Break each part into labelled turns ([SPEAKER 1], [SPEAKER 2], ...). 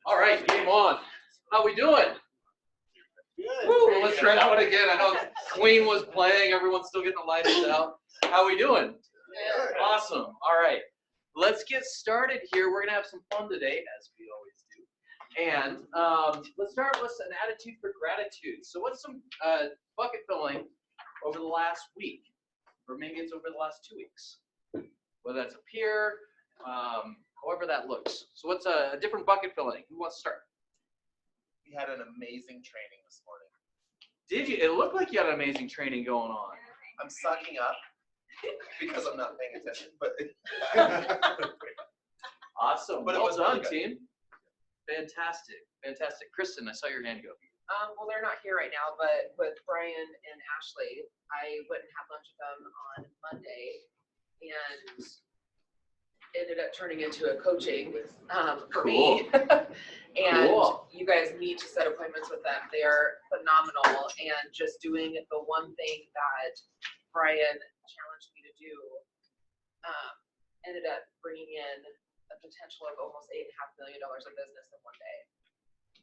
[SPEAKER 1] All right, game on. How we doing? Good. Woo, let's try that one again. I know Queen was playing. Everyone's still getting the lighters out. How we doing? Good. Awesome. All right. Let's get started here. We're going to have some fun today, as we always do. And let's start with an attitude for gratitude. So what's some bucket filling over the last week? Or maybe it's over the last 2 weeks. Whether that's up here, however that looks. So what's a different bucket filling? Who wants to start?
[SPEAKER 2] We had an amazing training this morning.
[SPEAKER 1] Did you? It looked like you had an amazing training going on.
[SPEAKER 2] I'm sucking up because I'm not paying attention, but
[SPEAKER 1] awesome.
[SPEAKER 2] But
[SPEAKER 1] well
[SPEAKER 2] it was
[SPEAKER 1] done,
[SPEAKER 2] really
[SPEAKER 1] team. Fantastic. Fantastic. Kristen, I saw your hand go.
[SPEAKER 3] Well, they're not here right now, but with Brian and Ashley, I went and had lunch with them on Monday, and ended up turning into a coaching for me. And you guys need to set appointments with them. They are phenomenal, and just doing the one thing that Brian challenged me to do ended up bringing in a potential of almost $8.5 million of business in one day.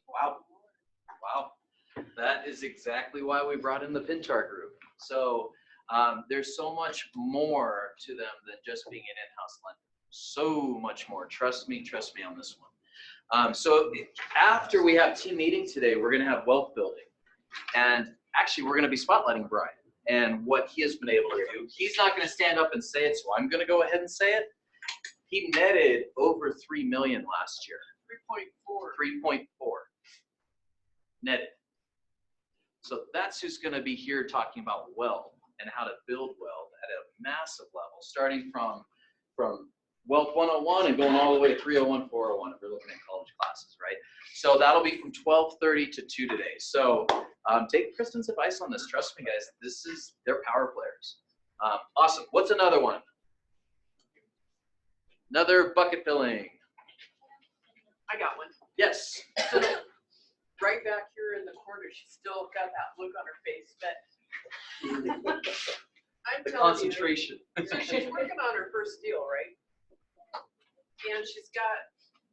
[SPEAKER 1] Wow. Wow. That is exactly why we brought in the Pintar group. So there's so much more to them than just being an in-house lender. So much more. Trust me on this one. So after we have team meeting today, we're going to have wealth building. And actually, we're going to be spotlighting Brian and what he has been able to do. He's not going to stand up and say it, so I'm going to go ahead and say it. He netted over $3 million last year. 3.4 netted. So that's who's going to be here talking about wealth and how to build wealth at a massive level, starting from Wealth 101 and going all the way to 301, 401 if you're looking at college classes, right? So that'll be from 12:30 to 2 today. So take Kristen's advice on this. Trust me, guys, they're power players. Awesome. What's another one? Another bucket filling.
[SPEAKER 4] I got one.
[SPEAKER 1] Yes.
[SPEAKER 4] So right back here in the corner, she's still got that look on her face, but I'm
[SPEAKER 1] The
[SPEAKER 4] telling
[SPEAKER 1] concentration.
[SPEAKER 4] you, she's working on her first deal, right? And she's got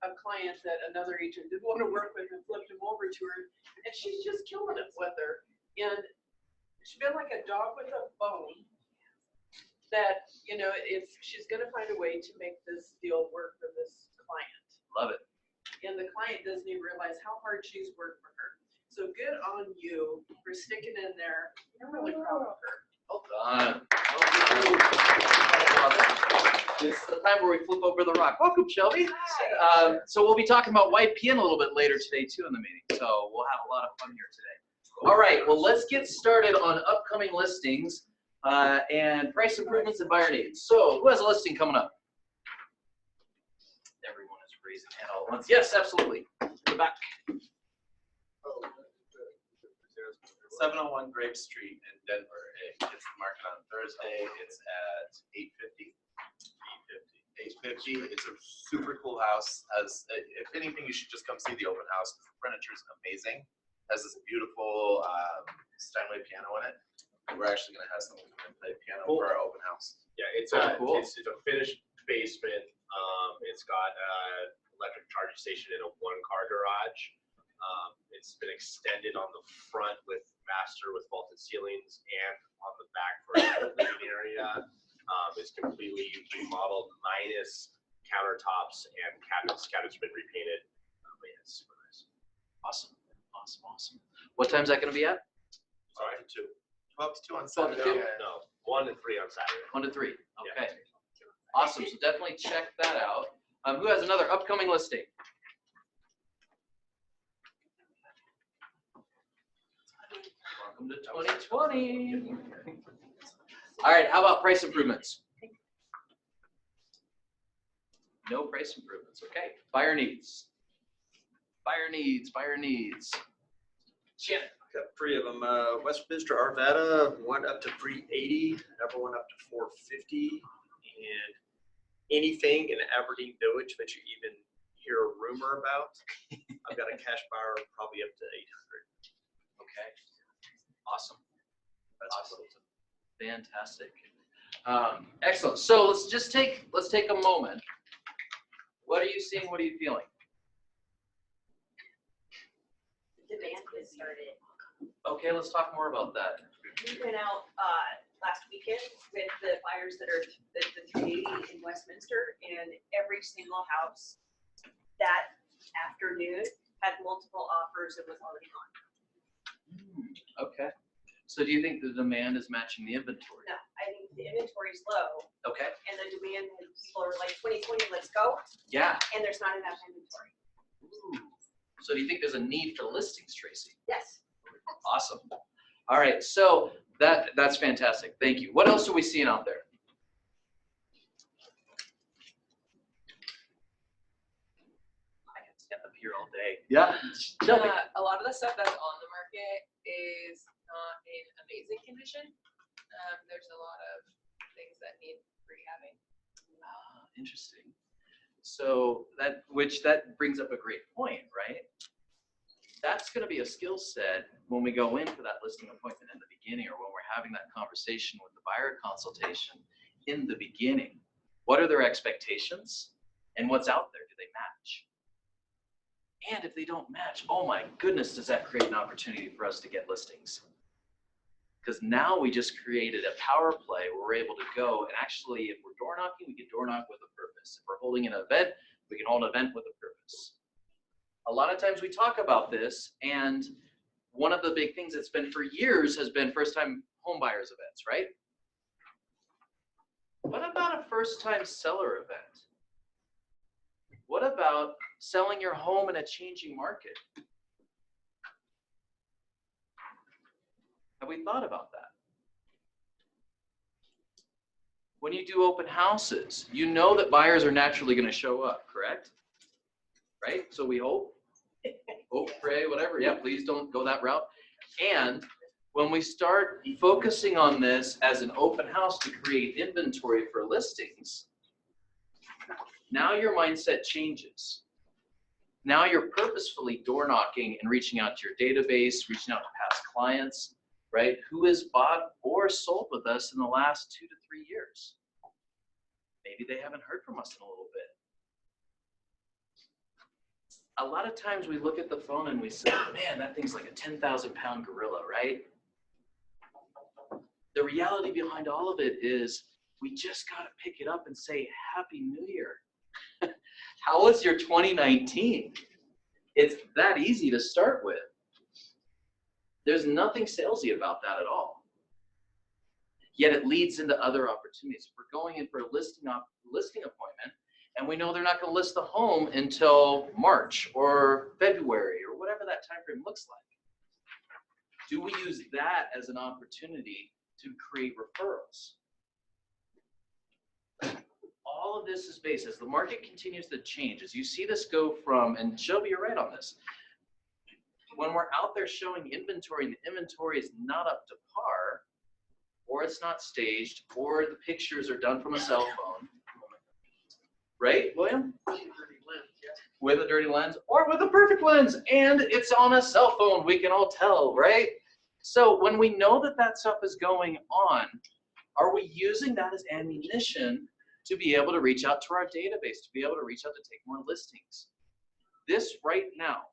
[SPEAKER 4] a client that another agent didn't want to work with and flipped him over to her, and she's just killing it with her. And she's been like a dog with a bone. That, you know, she's going to find a way to make this deal work for this client.
[SPEAKER 1] Love it.
[SPEAKER 4] And the client doesn't even realize how hard she's worked for her. So good on you for sticking in there. I'm really proud of her.
[SPEAKER 1] Well done. This is the time where we flip over the rock. Welcome, Shelby. So we'll be talking about YPN a little bit later today, too, in the meeting. So we'll have a lot of fun here today. All right, well, let's get started on upcoming listings and price improvements and buyer needs. So who has a listing coming up? Everyone is raising hand all at once. Yes, absolutely. Go back.
[SPEAKER 2] 701 Grape Street in Denver. It gets the market on Thursday. It's at 850. It's a super cool house. If anything, you should just come see the open house. The furniture is amazing. It has this beautiful Steinway piano in it. We're actually going to have someone come and play piano for our open house.
[SPEAKER 5] Yeah, it's
[SPEAKER 1] cool.
[SPEAKER 5] It's a finished basement. It's got an electric charging station in a one-car garage. It's been extended on the front with master with vaulted ceilings, and on the back for a living area. It's completely remodeled minus countertops and Cabinet's been repainted. But yeah, it's super nice.
[SPEAKER 1] Awesome. What time's that gonna be at?
[SPEAKER 5] Sorry.
[SPEAKER 2] 12 to 2 on
[SPEAKER 1] 12 to
[SPEAKER 2] Saturday.
[SPEAKER 1] 2?
[SPEAKER 5] No, 1 and 3 on Saturday.
[SPEAKER 1] 1 to 3.
[SPEAKER 5] Yeah.
[SPEAKER 1] Okay. Awesome. So definitely check that out. Who has another upcoming listing? Welcome to 2020. All right. How about price improvements? No price improvements. Okay. Buyer needs. Shannon.
[SPEAKER 6] Got 3 of them. Westminster Arvada went up to 380, another one up to 450, and anything in Aberdeen Village that you even hear a rumor about, I've got a cash buyer probably up to 800.
[SPEAKER 1] Okay. Awesome.
[SPEAKER 6] That's
[SPEAKER 1] Awesome.
[SPEAKER 6] awesome.
[SPEAKER 1] Fantastic. Excellent. So let's take a moment. What are you seeing? What are you feeling?
[SPEAKER 7] Demand has started.
[SPEAKER 1] Okay, let's talk more about that.
[SPEAKER 7] We went out last weekend with the buyers that are the 380 in Westminster, and every single house that afternoon had multiple offers and was already gone.
[SPEAKER 1] Okay. So do you think the demand is matching the inventory?
[SPEAKER 7] No, I think the inventory's low,
[SPEAKER 1] Okay.
[SPEAKER 7] and the demand, and people are like 2020, let's go,
[SPEAKER 1] Yeah.
[SPEAKER 7] and there's not enough inventory.
[SPEAKER 1] Ooh. So do you think there's a need for listings, Tracy?
[SPEAKER 7] Yes.
[SPEAKER 1] Awesome. All right. So that's fantastic. Thank you. What else are we seeing out there? I can stand up here all day. Yeah. Shelby.
[SPEAKER 3] A lot of the stuff that's on the market is not in amazing condition. There's a lot of things that need rehabbing.
[SPEAKER 1] Interesting. So that brings up a great point, right? That's going to be a skill set when we go in for that listing appointment in the beginning, or when we're having that conversation with the buyer consultation in the beginning. What are their expectations and what's out there? Do they match? And if they don't match, oh my goodness, does that create an opportunity for us to get listings? Because now we just created a power play where we're able to go and actually, if we're door knocking, we can door knock with a purpose. If we're holding an event, we can hold an event with a purpose. A lot of times we talk about this, and one of the big things that's been for years has been first-time home buyers events, right? What about a first-time seller event? What about selling your home in a changing market? Have we thought about that? When you do open houses, you know that buyers are naturally going to show up, correct? Right? So we hope, pray, whatever. Yeah, please don't go that route. And when we start focusing on this as an open house to create inventory for listings, now your mindset changes. Now you're purposefully door knocking and reaching out to your database, reaching out to past clients, right? Who has bought or sold with us in the last 2 to 3 years? Maybe they haven't heard from us in a little bit. A lot of times we look at the phone and we say, man, that thing's like a 10,000-pound gorilla, right? The reality behind all of it is we just got to pick it up and say, Happy New Year. How was your 2019? It's that easy to start with. There's nothing salesy about that at all. Yet it leads into other opportunities. If we're going in for a listing appointment, and we know they're not going to list the home until March or February or whatever that time frame looks like. Do we use that as an opportunity to create referrals? All of this is based, as the market continues to change, as you see this go from, and Shelby, you're right on this, when we're out there showing inventory and the inventory is not up to par, or it's not staged, or the pictures are done from a cell phone, right, William? With a dirty lens, or with a perfect lens, and it's on a cell phone, we can all tell, right? So when we know that that stuff is going on, are we using that as ammunition to be able to reach out to our database, to be able to reach out to take more listings? This right now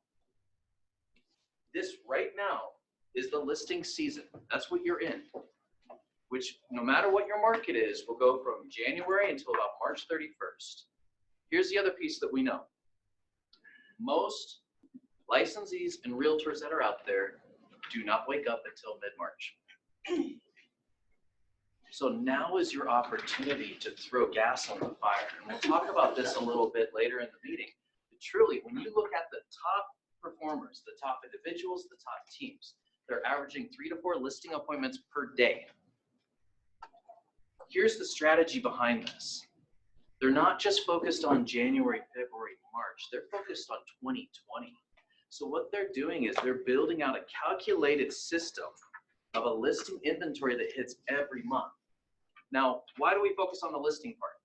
[SPEAKER 1] is the listing season. That's what you're in, which no matter what your market is, will go from January until about March 31st. Here's the other piece that we know. Most licensees and realtors that are out there do not wake up until mid-March. So now is your opportunity to throw gas on the fire. And we'll talk about this a little bit later in the meeting. But truly, when you look at the top performers, the top individuals, the top teams, they're averaging 3 to 4 listing appointments per day. Here's the strategy behind this. They're not just focused on January, February, March. They're focused on 2020. So what they're doing is they're building out a calculated system of a listing inventory that hits every month. Now, why do we focus on the listing part?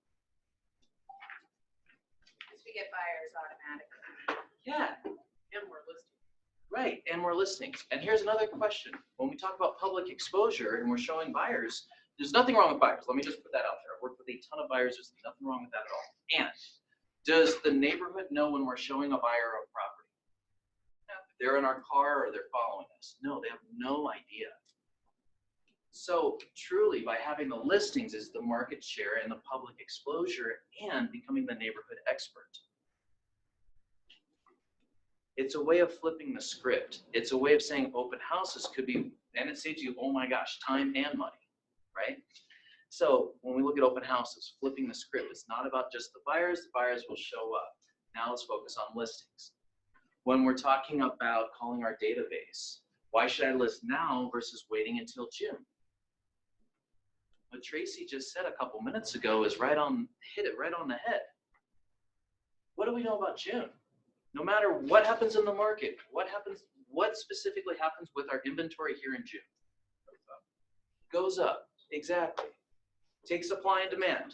[SPEAKER 7] Because we get buyers automatically.
[SPEAKER 1] Yeah,
[SPEAKER 4] And we're listed.
[SPEAKER 1] right, and more listings. And here's another question. When we talk about public exposure and we're showing buyers, there's nothing wrong with buyers. Let me just put that out there. I've worked with a ton of buyers. There's nothing wrong with that at all. And does the neighborhood know when we're showing a buyer a property? No. If they're in our car or they're following us? No, they have no idea. So truly, by having the listings is the market share and the public exposure and becoming the neighborhood expert. It's a way of flipping the script. It's a way of saying open houses could be, and it saves you, oh my gosh, time and money, right? So when we look at open houses, flipping the script, it's not about just the buyers will show up. Now let's focus on listings. When we're talking about calling our database, why should I list now versus waiting until June? What Tracy just said a couple minutes ago is hit it right on the head. What do we know about June? No matter what happens in the market, what specifically happens with our inventory here in June? Goes up, exactly. Take supply and demand.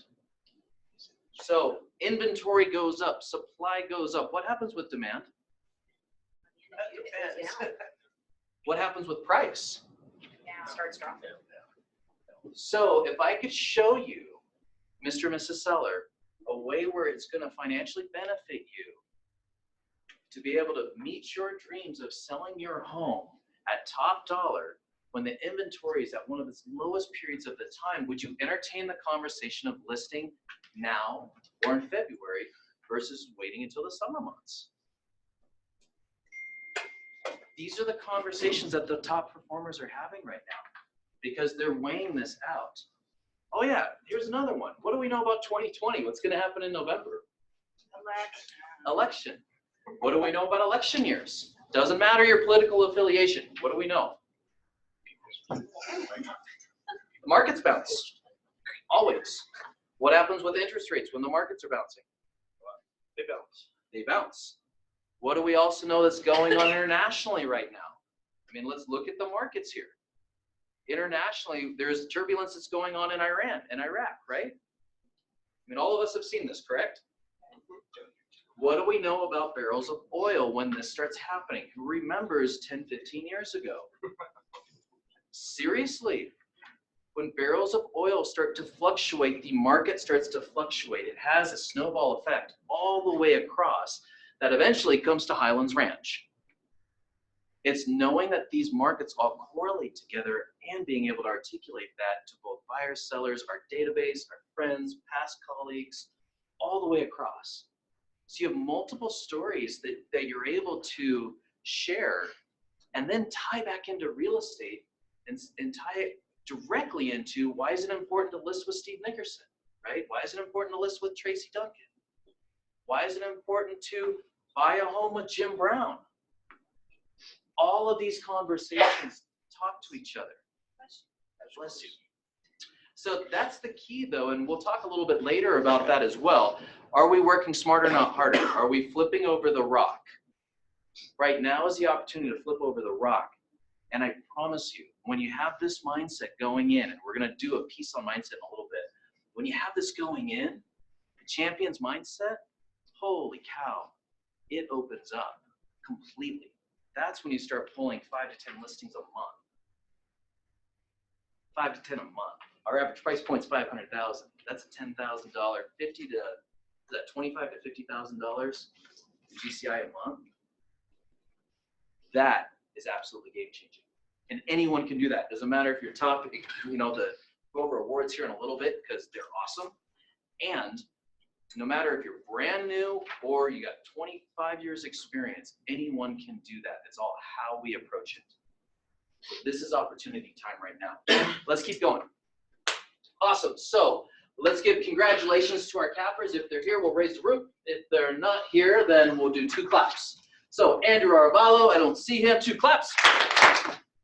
[SPEAKER 1] So inventory goes up, supply goes up. What happens with demand? What happens with price?
[SPEAKER 7] Yeah. Starts dropping.
[SPEAKER 1] So if I could show you, Mr. and Mrs. Seller, a way where it's going to financially benefit you to be able to meet your dreams of selling your home at top dollar when the inventory is at one of its lowest periods of the time, would you entertain the conversation of listing now or in February versus waiting until the summer months? These are the conversations that the top performers are having right now because they're weighing this out. Oh yeah, here's another one. What do we know about 2020? What's going to happen in November? Election. What do we know about election years? Doesn't matter your political affiliation. What do we know? The markets bounce. Always. What happens with interest rates when the markets are bouncing?
[SPEAKER 6] They bounce.
[SPEAKER 1] They bounce. What do we also know that's going on internationally right now? I mean, let's look at the markets here. Internationally, there's turbulence that's going on in Iran and Iraq, right? I mean, all of us have seen this, correct? What do we know about barrels of oil when this starts happening? Who remembers 10, 15 years ago? Seriously, when barrels of oil start to fluctuate, the market starts to fluctuate. It has a snowball effect all the way across that eventually comes to Highlands Ranch. It's knowing that these markets all correlate together and being able to articulate that to both buyers, sellers, our database, our friends, past colleagues, all the way across. So you have multiple stories that you're able to share and then tie back into real estate and tie it directly into why is it important to list with Steve Nickerson, right? Why is it important to list with Tracy Duncan? Why is it important to buy a home with Jim Brown? All of these conversations talk to each other. Bless you. So that's the key though, and we'll talk a little bit later about that as well. Are we working smarter, not harder? Are we flipping over the rock? Right now is the opportunity to flip over the rock. And I promise you, when you have this mindset going in, and we're gonna do a piece on mindset in a little bit, when you have this going in, the champion's mindset, holy cow, it opens up completely. That's when you start pulling 5 to 10 listings a month. 5 to 10 a month. Our average price point's $500,000. That's a $10,000, $25,000 to $50,000 GCI a month. That is absolutely game changing. And anyone can do that. Doesn't matter if you're top, go over awards here in a little bit because they're awesome. And No matter if you're brand new or you got 25 years experience, anyone can do that. It's all how we approach it. So this is opportunity time right now. Let's keep going. Awesome. So let's give congratulations to our cappers. If they're here, we'll raise the roof. If they're not here, then we'll do 2 claps. So Andrew Arvalo, I don't see him, 2 claps.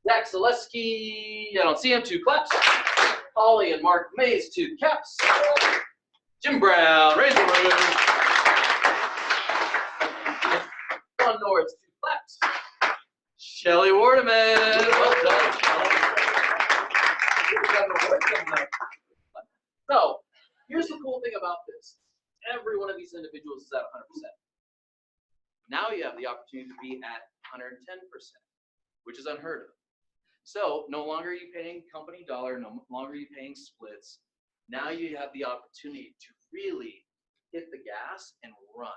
[SPEAKER 1] Zach Zaleski, I don't see him, 2 claps. Holly and Mark Mays, 2 caps. Jim Brown, raise the roof. John Norris, 2 claps. Shelly Wardeman, well done, Shelly. We got an award coming up. So, here's the cool thing about this. Every one of these individuals is at 100%. Now you have the opportunity to be at 110%, which is unheard of. So, no longer are you paying company dollar, no longer are you paying splits. Now you have the opportunity to really hit the gas and run.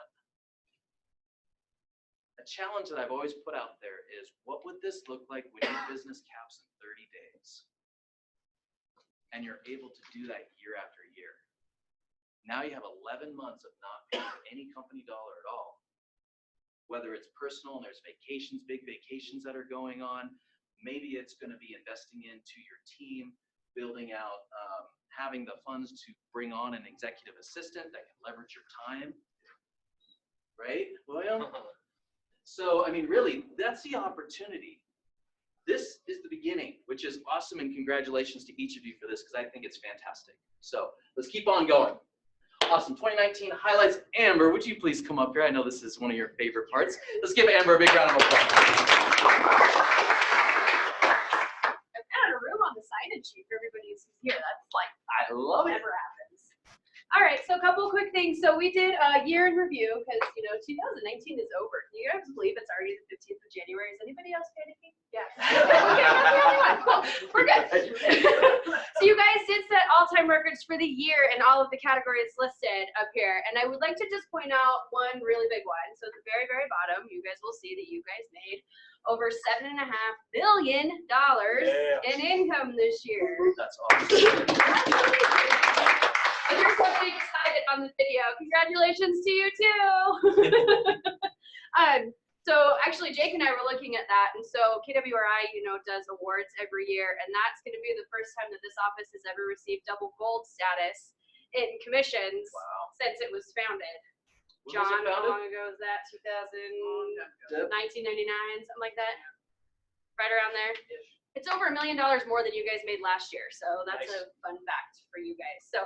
[SPEAKER 1] A challenge that I've always put out there is, what would this look like when your business caps in 30 days? And you're able to do that year after year. Now you have 11 months of not paying any company dollar at all. Whether it's personal and there's vacations, big vacations that are going on, maybe it's going to be investing into your team, building out, having the funds to bring on an executive assistant that can leverage your time. Right, William? So, I mean, really, that's the opportunity. This is the beginning, which is awesome, and congratulations to each of you for this, because I think it's fantastic. So let's keep on going. Awesome. 2019 highlights. Amber, would you please come up here? I know this is one of your favorite parts. Let's give Amber a big round of applause.
[SPEAKER 8] I've got a room on the sign-in sheet for everybody who's here. That's like
[SPEAKER 1] I love it.
[SPEAKER 8] never happens. All right, so a couple quick things. So we did a year in review because, 2019 is over. Can you guys believe it's already the 15th of January? Is anybody else panicking? Yeah. Okay, that's the only one. Cool. We're good. So you guys did set all-time records for the year in all of the categories listed up here. And I would like to just point out one really big one. So at the very, very bottom, you guys will see that you guys made over $7.5 billion in income this year.
[SPEAKER 1] That's awesome.
[SPEAKER 8] If you're so excited on this video, congratulations to you too. So actually Jake and I were looking at that, and so KWRI, does awards every year, and that's going to be the first time that this office has ever received double gold status in commissions since it was founded.
[SPEAKER 1] When was it
[SPEAKER 8] John, how
[SPEAKER 1] founded?
[SPEAKER 8] long ago was that? 1999, something like that? Right around there? It's over $1 million more than you guys made last year, so that's
[SPEAKER 1] Nice.
[SPEAKER 8] a fun fact for you guys. So,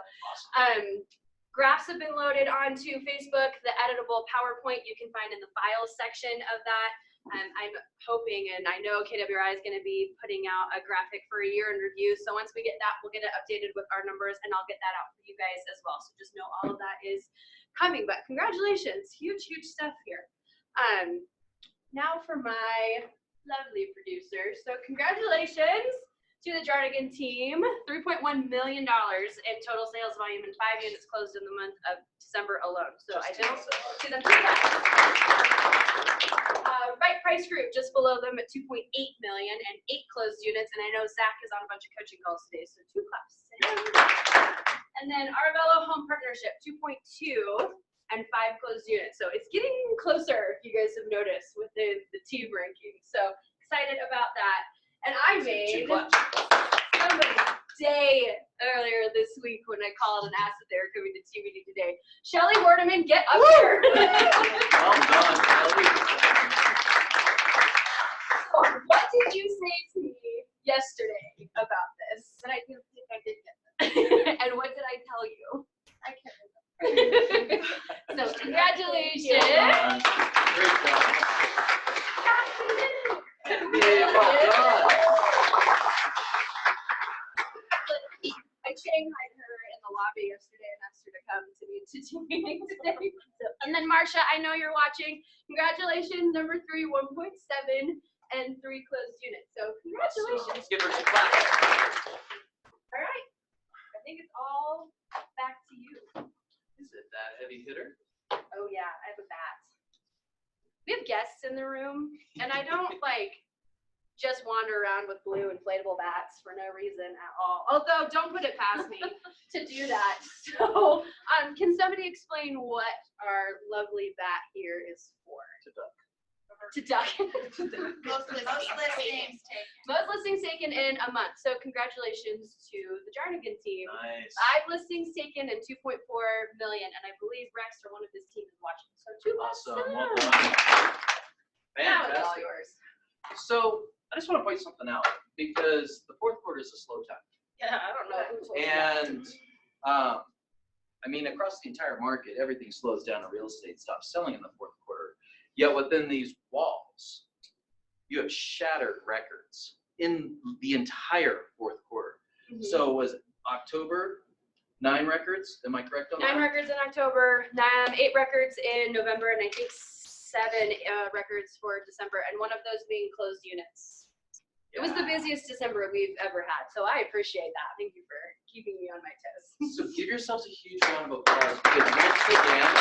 [SPEAKER 8] graphs have been loaded onto Facebook. The editable PowerPoint you can find in the files section of that. I'm hoping, and I know KWRI is going to be putting out a graphic for a year in review. So once we get that, we'll get it updated with our numbers, and I'll get that out for you guys as well. So just know all of that is coming. But congratulations, huge, huge stuff here. Now for my lovely producer. So congratulations to the Jardigan team. $3.1 million in total sales volume, and 5 units closed in the month of December alone. So I don't see them. Right Price Group just below them at 2.8 million and 8 closed units. And I know Zach is on a bunch of coaching calls today, so 2 claps. And then Arvelo Home Partnership, 2.2 and 5 closed units. So it's getting closer, if you guys have noticed, with the team ranking. So excited about that. And I made somebody's day earlier this week when I called and asked if they were coming to TBD today. Shelly Wardeman, get up here.
[SPEAKER 1] Well done, Shelly.
[SPEAKER 8] What did you say to me yesterday about this? And I didn't think I did get this. And what did I tell you? I can't remember. So congratulations.
[SPEAKER 1] Great job. Yeah, well done.
[SPEAKER 8] I shanghaied her in the lobby yesterday and asked her to come to the team meeting today. And then Marsha, I know you're watching. Congratulations, number 3, 1.7 and 3 closed units. So congratulations.
[SPEAKER 1] Let's give her some claps.
[SPEAKER 8] All right. I think it's all back to you.
[SPEAKER 1] Is it that heavy hitter?
[SPEAKER 8] Oh yeah, I have a bat. We have guests in the room, and I don't just wander around with blue inflatable bats for no reason at all. Although, don't put it past me. to do that. So, can somebody explain what our lovely bat here is for? To duck.
[SPEAKER 9] Most listings taken.
[SPEAKER 8] Most listings taken in a month. So congratulations to the Jarnigan team.
[SPEAKER 1] Nice.
[SPEAKER 8] 5 listings taken and 2.4 million, and I believe Rex or one of his team is watching. So 2 months.
[SPEAKER 1] Awesome. Well done.
[SPEAKER 8] Now it's all
[SPEAKER 1] Fantastic.
[SPEAKER 8] yours.
[SPEAKER 1] So I just want to point something out because the fourth quarter is a slow time.
[SPEAKER 8] Yeah, I don't know who told you that.
[SPEAKER 1] And I mean, across the entire market, everything slows down in real estate, stops selling in the fourth quarter. Yet within these walls, you have shattered records in the entire fourth quarter.
[SPEAKER 8] Mhm.
[SPEAKER 1] So it was October, 9 records. Am I correct on
[SPEAKER 8] 9
[SPEAKER 1] that?
[SPEAKER 8] records in October, 8 records in November, and I think 7 records for December, and one of those being closed units. It was the busiest December we've ever had, so I appreciate that. Thank you for keeping me on my toes.
[SPEAKER 1] So give yourselves a huge round of applause because once again,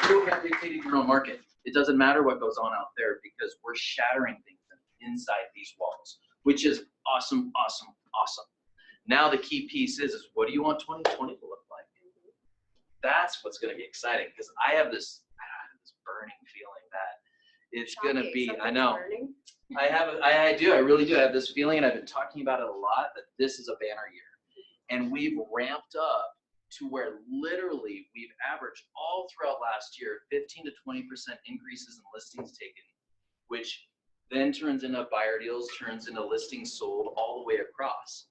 [SPEAKER 1] you have dictated your own market. It doesn't matter what goes on out there because we're shattering things inside these walls, which is awesome, awesome, awesome. Now the key piece is what do you want 2020 to look like? That's what's going to be exciting because I have this burning feeling that it's going to
[SPEAKER 8] Shocking,
[SPEAKER 1] be, I
[SPEAKER 8] something's
[SPEAKER 1] know.
[SPEAKER 8] burning.
[SPEAKER 1] I really do. I have this feeling, and I've been talking about it a lot, that this is a banner year. And we've ramped up to where literally we've averaged all throughout last year 15 to 20% increases in listings taken, which then turns into buyer deals, turns into listings sold all the way across.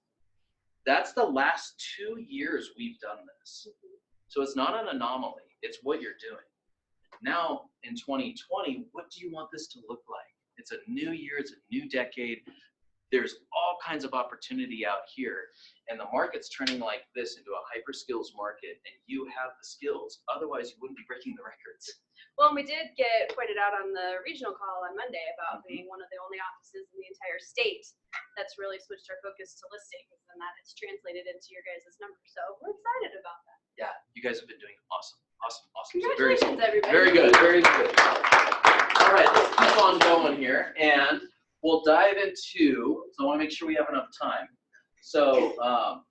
[SPEAKER 1] That's the last 2 years we've done this. So it's not an anomaly. It's what you're doing. Now in 2020, what do you want this to look like? It's a new year, it's a new decade. There's all kinds of opportunity out here, and the market's turning like this into a hyper skills market, and you have the skills. Otherwise, you wouldn't be breaking the records.
[SPEAKER 8] Well, and we did get pointed out on the regional call on Monday about being one of the only offices in the entire state that's really switched our focus to listings, and that it's translated into your guys' numbers. So we're excited about that.
[SPEAKER 1] Yeah, you guys have been doing awesome, awesome, awesome. So very,
[SPEAKER 8] Congratulations, everybody.
[SPEAKER 1] very good, very good. All right, let's keep on going here, and we'll dive into, so I want to make sure we have enough time. So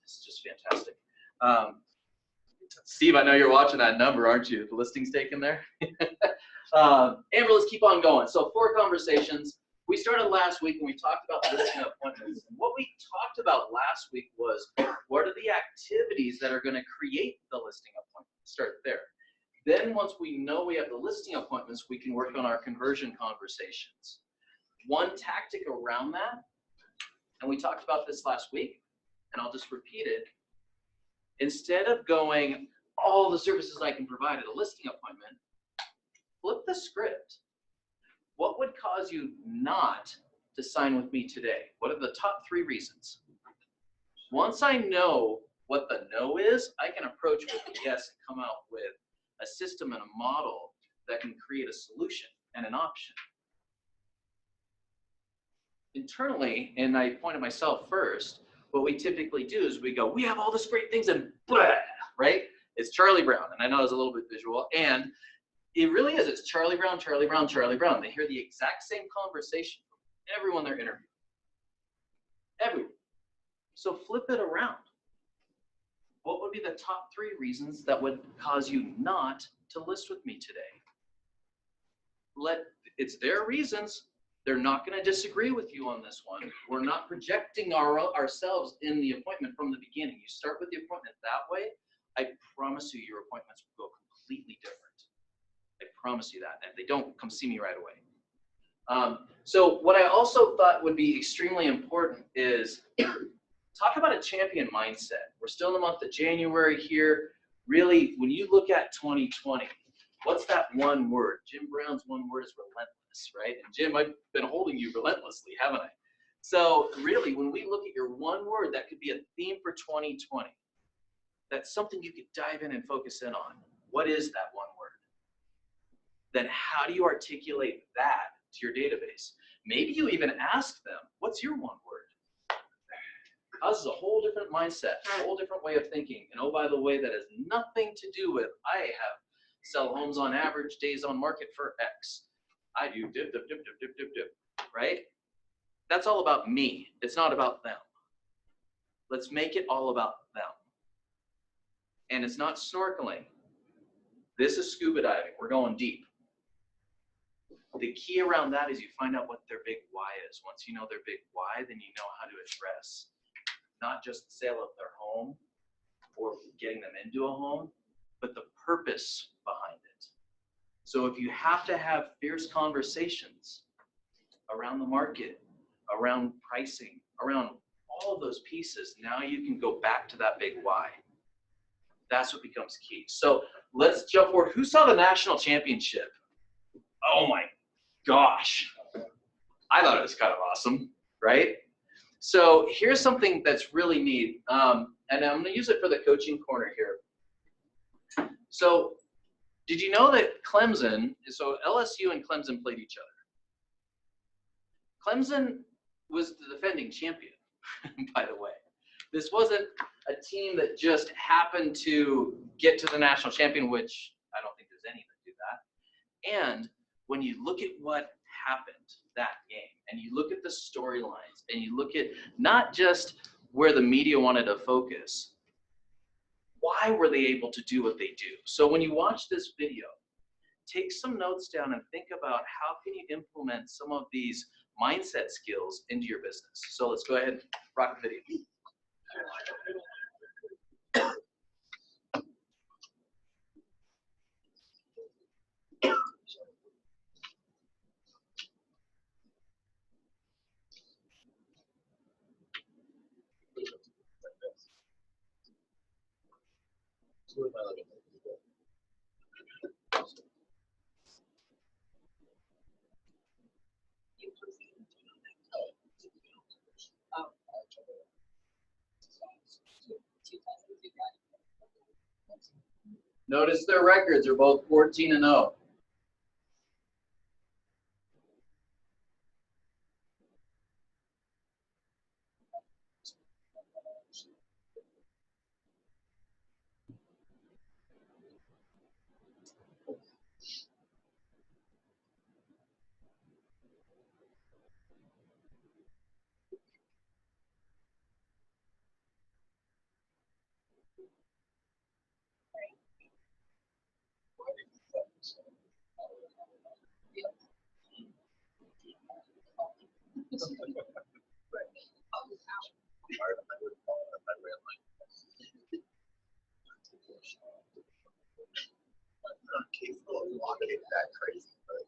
[SPEAKER 1] this is just fantastic. Steve, I know you're watching that number, aren't you? The listings taken there? Amber, let's keep on going. So 4 conversations. We started last week and we talked about listing appointments. And what we talked about last week was what are the activities that are going to create the listing appointment? Start there. Then once we know we have the listing appointments, we can work on our conversion conversations. One tactic around that, and we talked about this last week, and I'll just repeat it. Instead of going, all the services I can provide at a listing appointment, flip the script. What would cause you not to sign with me today? What are the top 3 reasons? Once I know what the no is, I can approach with the yes and come out with a system and a model that can create a solution and an option. Internally, and I pointed myself first, what we typically do is we go, we have all these great things and blah, right? It's Charlie Brown, and I know it's a little bit visual, and it really is. It's Charlie Brown, Charlie Brown, Charlie Brown. They hear the exact same conversation from everyone they're interviewing. Everyone. So flip it around. What would be the top 3 reasons that would cause you not to list with me today? It's their reasons. They're not going to disagree with you on this one. We're not projecting ourselves in the appointment from the beginning. You start with the appointment that way, I promise you your appointments will go completely different. I promise you that. And if they don't, come see me right away. So what I also thought would be extremely important is talk about a champion mindset. We're still in the month of January here. Really, when you look at 2020, what's that one word? Jim Brown's one word is relentless, right? And Jim, I've been holding you relentlessly, haven't I? So really, when we look at your one word, that could be a theme for 2020. That's something you could dive in and focus in on. What is that one word? Then how do you articulate that to your database? Maybe you even ask them, what's your one word? Causes a whole different mindset, a whole different way of thinking. And oh, by the way, that has nothing to do with, I have sell homes on average, days on market for X. I do dip, dip, dip, dip, dip, dip, dip, right? That's all about me. It's not about them. Let's make it all about them. And it's not snorkeling. This is scuba diving. We're going deep. The key around that is you find out what their big why is. Once you know their big why, then you know how to address not just the sale of their home or getting them into a home, but the purpose behind it. So if you have to have fierce conversations around the market, around pricing, around all of those pieces, now you can go back to that big why. That's what becomes key. So let's jump forward. Who saw the national championship? Oh my gosh. I thought it was kind of awesome, right? So here's something that's really neat. And I'm going to use it for the coaching corner here. So did you know that Clemson, so LSU and Clemson played each other. Clemson was the defending champion, by the way. This wasn't a team that just happened to get to the national champion, which I don't think there's any that do that. And when you look at what happened that game, and you look at the storylines, and you look at not just where the media wanted to focus, why were they able to do what they do? So when you watch this video, take some notes down and think about how can you implement some of these mindset skills into your business. So let's go ahead and rock the video. Notice their records are both 14-0.
[SPEAKER 2] That crazy, but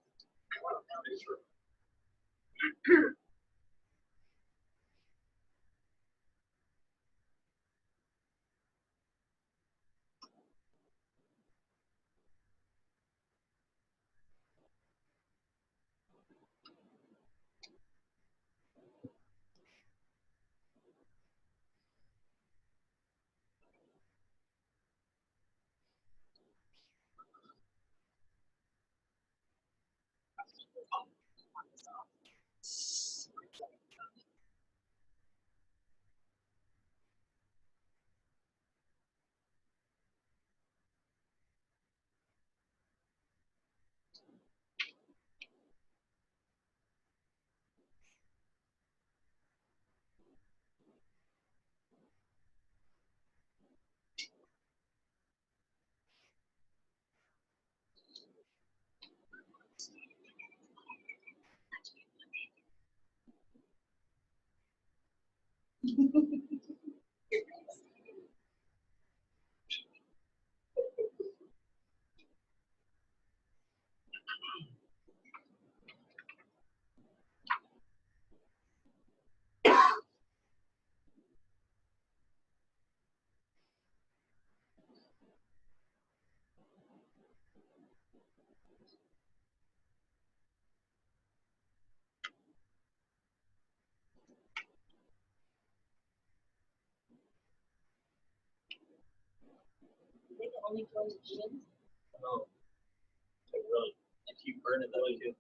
[SPEAKER 6] keep burning that too.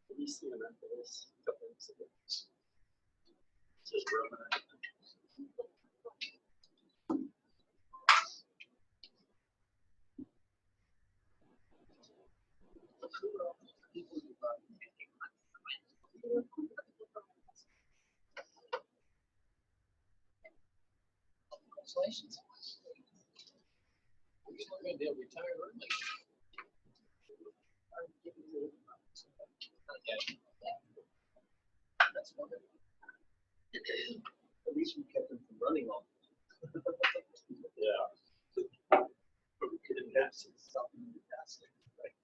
[SPEAKER 6] Have you seen enough of this? Couple weeks ago. Just rubbing it.
[SPEAKER 1] Congratulations. We're going to retire early. That's wonderful. At least we kept him from running on. Yeah. But we could invest in something fantastic, right?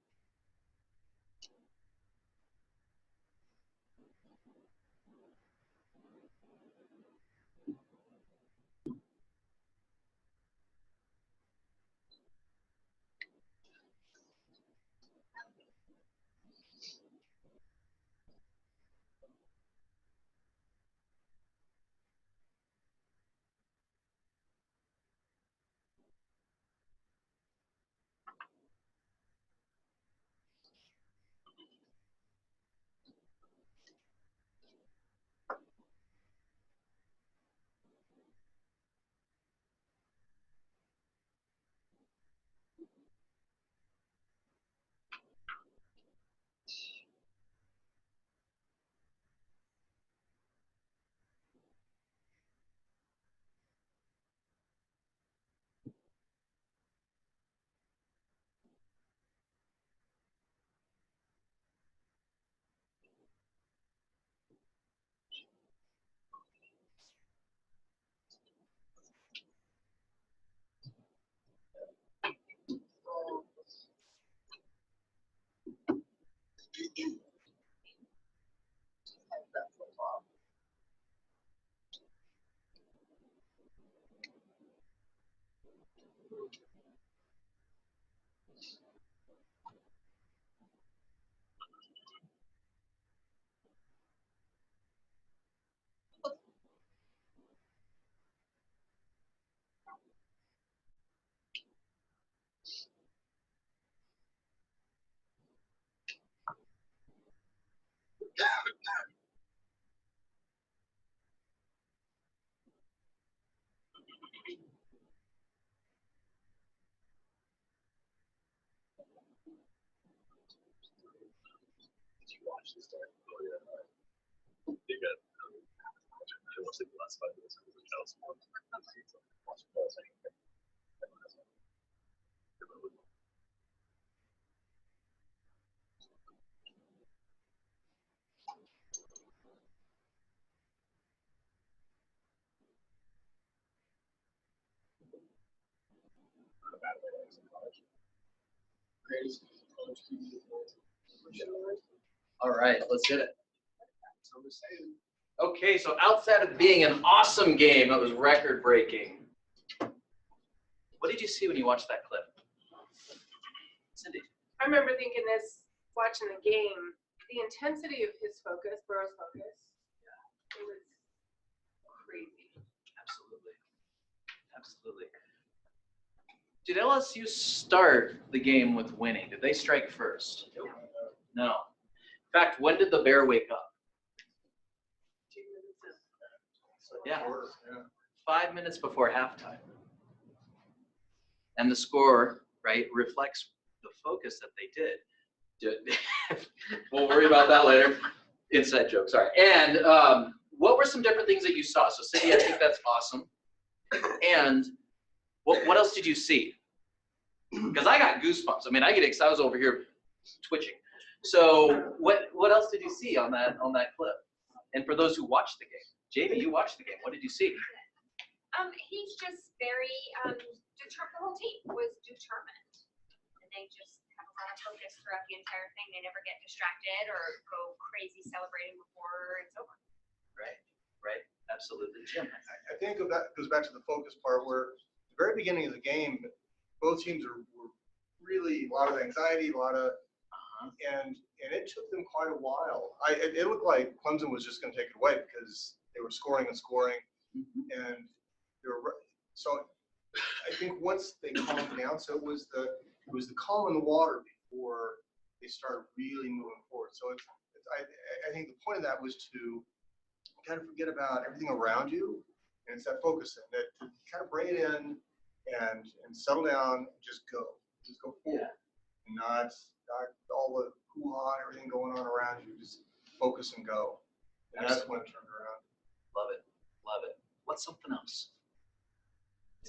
[SPEAKER 1] Did you watch this time? Oh, yeah. They got, I watched like the last 5 minutes of the Chelsea one. Watch the balls anyway. All right, let's hit it. Okay, so outside of being an awesome game, it was record breaking. What did you see when you watched that clip? Cindy.
[SPEAKER 10] I remember thinking this, watching the game, the intensity of his focus, Burrow's focus, it was crazy.
[SPEAKER 1] Absolutely. Absolutely. Did LSU start the game with winning? Did they strike first? No. In fact, when did the Bear wake up? Yeah, 5 minutes before halftime. And the score, right, reflects the focus that they did. We'll worry about that later. Inside joke, sorry. And what were some different things that you saw? So Cindy, I think that's awesome. And what else did you see? Because I got goosebumps. I mean, I get excited. I was over here twitching. So what else did you see on that clip? And for those who watched the game, Jamie, you watched the game. What did you see?
[SPEAKER 8] He's just very determined. The whole team was determined, and they just have a lot of focus throughout the entire thing. They never get distracted or go crazy celebrating before it's over.
[SPEAKER 1] Right, absolutely. Jim.
[SPEAKER 11] I think that goes back to the focus part where at the very beginning of the game, both teams were really a lot of anxiety, and it took them quite a while. It looked like Clemson was just going to take it away because they were scoring and scoring, and so I think once they calmed down, so it was the calm in the water before they started really moving forward. So I think the point of that was to kind of forget about everything around you, and it's that focus that to kind of bring it in and settle down, and just go forward, and not all the hoo-ha and everything going on around you. Just focus and go, and that's when it turned around.
[SPEAKER 1] Love it. What's something else?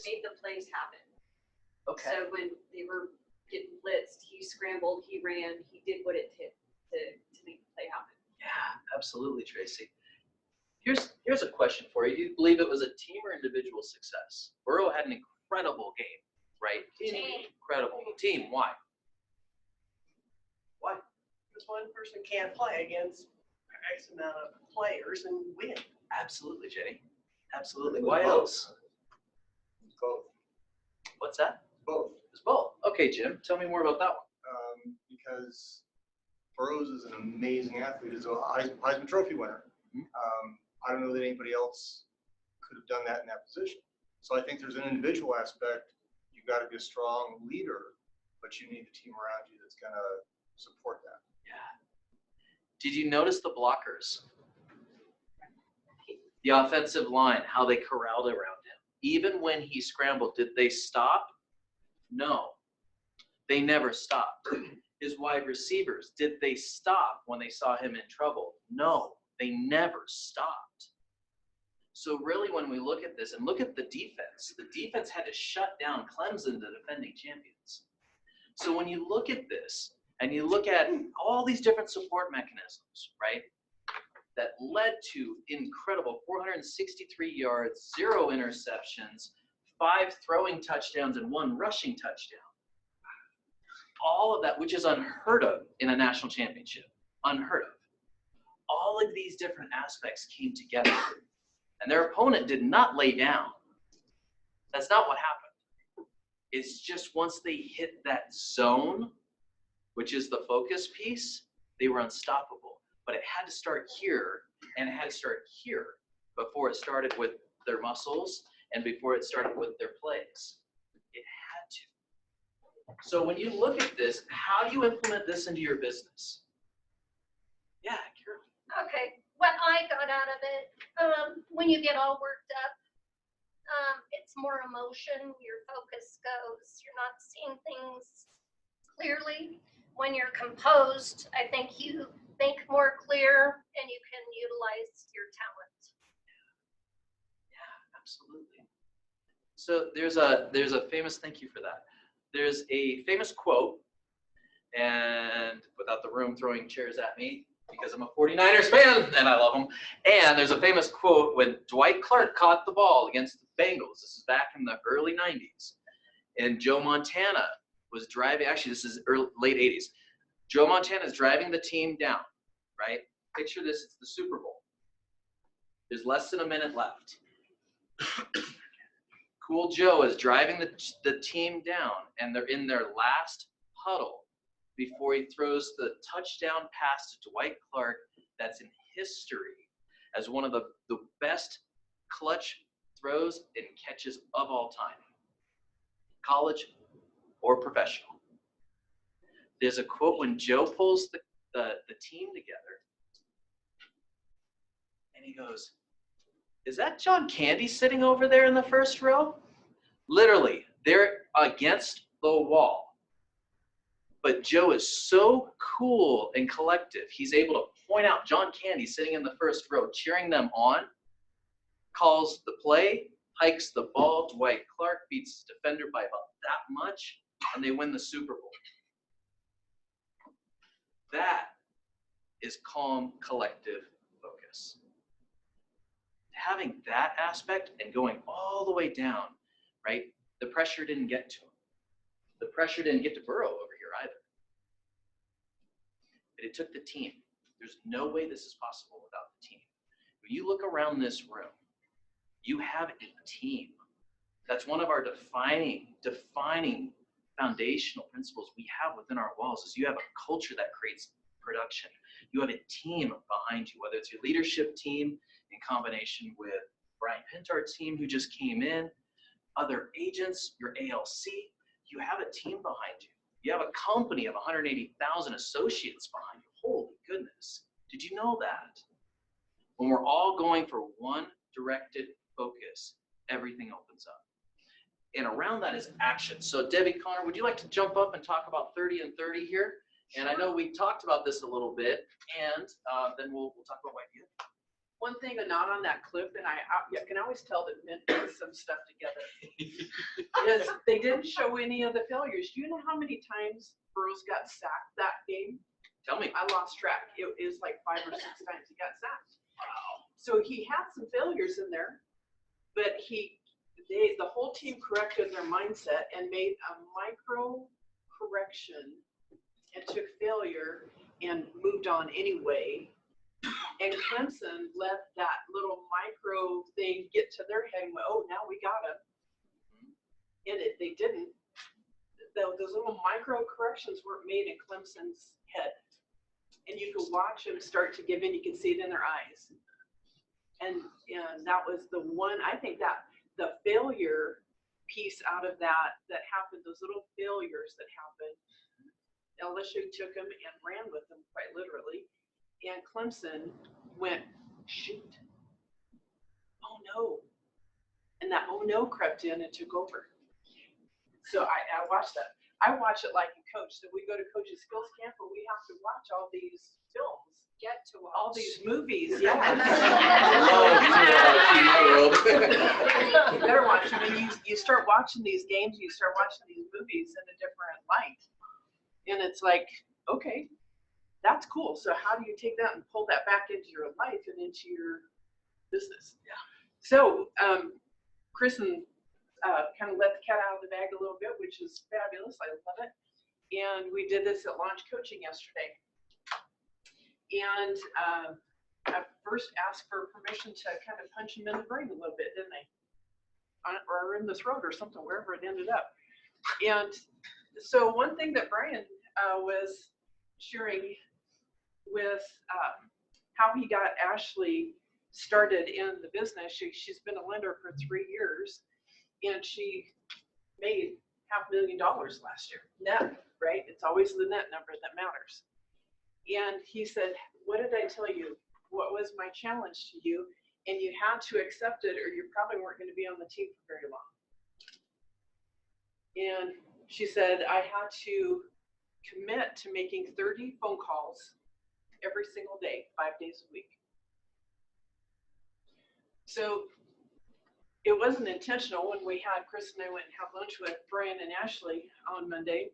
[SPEAKER 7] made the plays happen.
[SPEAKER 1] Okay.
[SPEAKER 7] So when they were getting blitzed, he scrambled, he ran, he did what it took to make the play happen.
[SPEAKER 1] Yeah, absolutely, Tracy. Here's a question for you. Do you believe it was a team or individual success? Burrow had an incredible game, right?
[SPEAKER 8] Team.
[SPEAKER 1] Incredible. Team, why? Why?
[SPEAKER 12] Because one person can't play against X amount of players and win.
[SPEAKER 1] Absolutely, Jenny. Absolutely. Why else?
[SPEAKER 11] Both.
[SPEAKER 1] What's that?
[SPEAKER 11] Both.
[SPEAKER 1] It's both. Okay, Jim, tell me more about that one.
[SPEAKER 11] Because Burrows is an amazing athlete. He's a Heisman Trophy winner. I don't know that anybody else could have done that in that position. So I think there's an individual aspect. You've got to be a strong leader, but you need the team around you that's going to support that.
[SPEAKER 1] Yeah. Did you notice the blockers? The offensive line, how they corralled around him. Even when he scrambled, did they stop? No. They never stopped. His wide receivers, did they stop when they saw him in trouble? No, they never stopped. So really when we look at this and look at the defense had to shut down Clemson, the defending champions. So when you look at this and you look at all these different support mechanisms, right, that led to incredible 463 yards, 0 interceptions, 5 throwing touchdowns, and 1 rushing touchdown. All of that, which is unheard of in a national championship, unheard of. All of these different aspects came together, and their opponent did not lay down. That's not what happened. It's just once they hit that zone, which is the focus piece, they were unstoppable. But it had to start here, and it had to start here before it started with their muscles and before it started with their plays. It had to. So when you look at this, how do you implement this into your business? Yeah, Carol.
[SPEAKER 13] Okay, what I got out of it, when you get all worked up, it's more emotion, your focus goes, you're not seeing things clearly. When you're composed, I think you think more clear and you can utilize your talent.
[SPEAKER 1] Yeah, absolutely. So there's a famous, thank you for that. There's a famous quote, and without the room throwing chairs at me, because I'm a 49ers fan and I love them. And there's a famous quote when Dwight Clark caught the ball against the Bengals. This is back in the early 90s. And Joe Montana was driving, actually this is late 80s. Joe Montana is driving the team down, right? Picture this, it's the Super Bowl. There's less than a minute left. Cool Joe is driving the team down, and they're in their last huddle before he throws the touchdown pass to Dwight Clark that's in history as one of the best clutch throws and catches of all time, college or professional. There's a quote when Joe pulls the team together, and he goes, "Is that John Candy sitting over there in the first row?" Literally, they're against the wall. But Joe is so cool and collective. He's able to point out John Candy sitting in the first row, cheering them on, calls the play, hikes the ball. Dwight Clark beats his defender by about that much, and they win the Super Bowl. That is calm, collective focus. Having that aspect and going all the way down, right? The pressure didn't get to him. The pressure didn't get to Burrow over here either. But it took the team. There's no way this is possible without the team. When you look around this room, you have a team. That's one of our defining foundational principles we have within our walls is you have a culture that creates production. You have a team behind you, whether it's your leadership team in combination with Brian Pintar's team who just came in, other agents, your ALC, you have a team behind you. You have a company of 180,000 associates behind you. Holy goodness. Did you know that? When we're all going for one directed focus, everything opens up. And around that is action. So Debbie Connor, would you like to jump up and talk about 30 and 30 here? And I know we talked about this a little bit, and then we'll talk about YPF.
[SPEAKER 4] One thing not on that clip, and I can always tell that Mint put some stuff together, is they didn't show any of the failures. Do you know how many times Burrows got sacked that game?
[SPEAKER 1] Tell me.
[SPEAKER 4] I lost track. It was like 5 or 6 times he got sacked. Wow. So he had some failures in there, but the whole team corrected their mindset and made a micro correction and took failure and moved on anyway. And Clemson let that little micro thing get to their head and went, oh, now we got him. And they didn't. Those little micro corrections weren't made in Clemson's head. And you could watch them start to give in. You could see it in their eyes. And that was the one, I think that the failure piece out of that happened, those little failures that happened, LSU took them and ran with them quite literally. And Clemson went, shoot, oh no. And that oh no crept in and took over. So I watched that. I watch it like a coach. So we go to coach's skills camp and we have to watch all these films.
[SPEAKER 3] Get to watch.
[SPEAKER 4] All these movies, yeah. You better watch them. And you start watching these games, you start watching these movies in a different light. And it's like, okay, that's cool. So how do you take that and pull that back into your life and into your business? Yeah. So Kristen kind of let the cat out of the bag a little bit, which is fabulous. I love it. And we did this at Launch Coaching yesterday. And I first asked for permission to kind of punch him in the brain a little bit, didn't I? Or in the throat or something, wherever it ended up. And so one thing that Brian was sharing with how he got Ashley started in the business. She's been a lender for 3 years, and she made $500,000 last year. Net, right? It's always the net number that matters. And he said, what did I tell you? What was my challenge to you? And you had to accept it or you probably weren't going to be on the team for very long. And she said, I had to commit to making 30 phone calls every single day, 5 days a week. So it wasn't intentional when we had Chris and I went and had lunch with Brian and Ashley on Monday,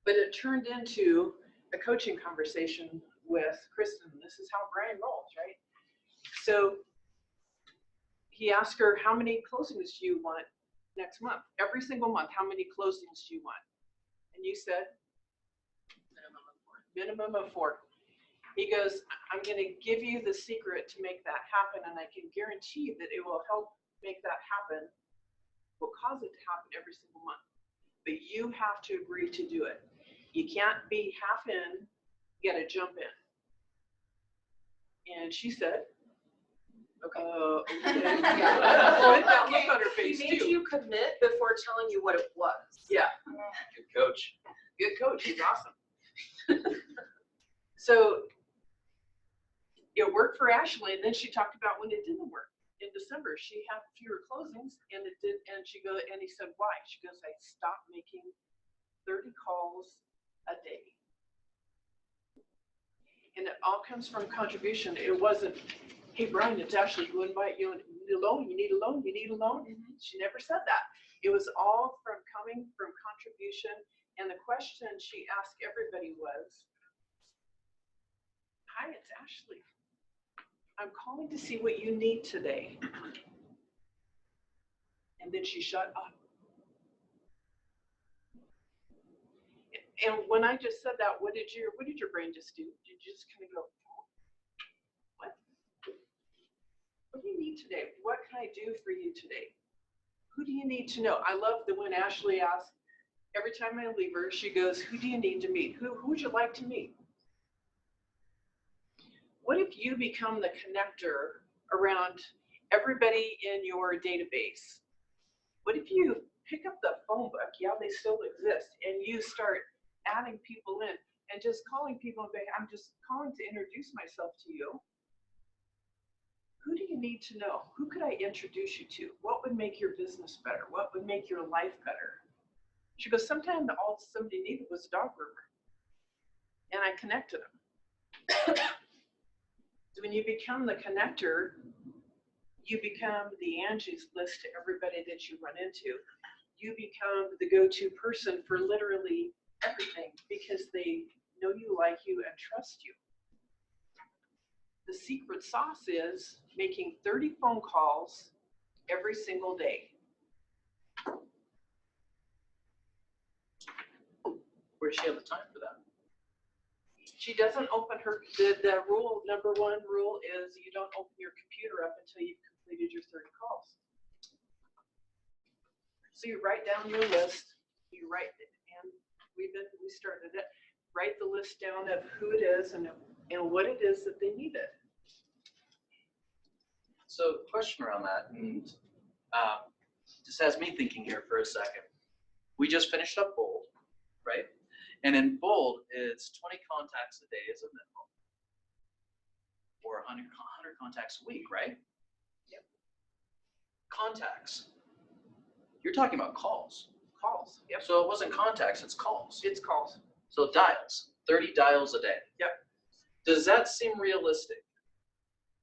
[SPEAKER 4] but it turned into a coaching conversation with Kristen. This is how Brian rolls, right? So he asked her, how many closings do you want next month? Every single month, how many closings do you want? And you said? Minimum of 4. He goes, I'm going to give you the secret to make that happen, and I can guarantee that it will help make that happen, will cause it to happen every single month. But you have to agree to do it. You can't be half in, you gotta jump in. And she said, okay. Okay. With that look on her face
[SPEAKER 3] He made
[SPEAKER 4] too.
[SPEAKER 3] you commit before telling you what it was.
[SPEAKER 4] Yeah.
[SPEAKER 1] Good coach.
[SPEAKER 4] Good coach, he's awesome. So it worked for Ashley, and then she talked about when it didn't work. In December, she had fewer closings, and it did. And she goes, and he said, why? She goes, I stopped making 30 calls a day. And it all comes from contribution. It wasn't, hey, Brian, it's Ashley, who invite you, you need a loan, you need a loan, you need a loan. She never said that. It was all from coming from contribution. And the question she asked everybody was, hi, it's Ashley. I'm calling to see what you need today. And then she shut up. And when I just said that, what did your brain just do? Did you just kind of go, what? What do you need today? What can I do for you today? Who do you need to know? I love that when Ashley asks, every time I leave her, she goes, who do you need to meet? Who would you like to meet? What if you become the connector around everybody in your database? What if you pick up the phone book, yeah, they still exist, and you start adding people in and just calling people and saying, I'm just calling to introduce myself to you. Who do you need to know? Who could I introduce you to? What would make your business better? What would make your life better? She goes, sometimes all somebody needed was a dog groomer. And I connected them. When you become the connector, you become the Angie's List to everybody that you run into. You become the go-to person for literally everything because they know you, like you, and trust you. The secret sauce is making 30 phone calls every single day.
[SPEAKER 1] Where's she have the time for that?
[SPEAKER 4] She doesn't open her, the rule, number one rule is you don't open your computer up until you've completed your 30 calls. So you write down your list, you write it, and we started it, write the list down of who it is and what it is that they needed.
[SPEAKER 1] So question around that, and just has me thinking here for a second. We just finished up Bold, right? And in Bold, it's 20 contacts a day as a minimum, or 100 contacts a week, right?
[SPEAKER 4] Yep.
[SPEAKER 1] Contacts. You're talking about calls.
[SPEAKER 4] Calls, yep.
[SPEAKER 1] So it wasn't contacts, it's calls.
[SPEAKER 4] It's calls.
[SPEAKER 1] So dials, 30 dials a day.
[SPEAKER 4] Yep.
[SPEAKER 1] Does that seem realistic?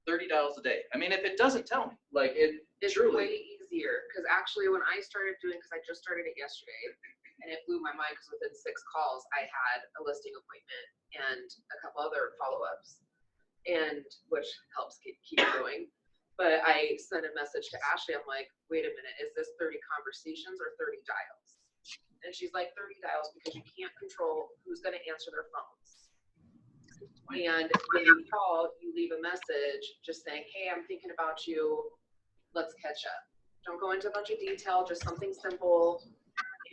[SPEAKER 1] 30 dials a day. I mean, if it doesn't, tell me. Like it
[SPEAKER 3] It's
[SPEAKER 1] truly.
[SPEAKER 3] way easier, because actually when I started doing, because I just started it yesterday, and it blew my mind because within 6 calls, I had a listing appointment and a couple other follow-ups, and which helps keep going. But I sent a message to Ashley. I'm like, wait a minute, is this 30 conversations or 30 dials? And she's like, 30 dials because you can't control who's going to answer their phones. And when you call, you leave a message just saying, hey, I'm thinking about you. Let's catch up. Don't go into a bunch of detail, just something simple,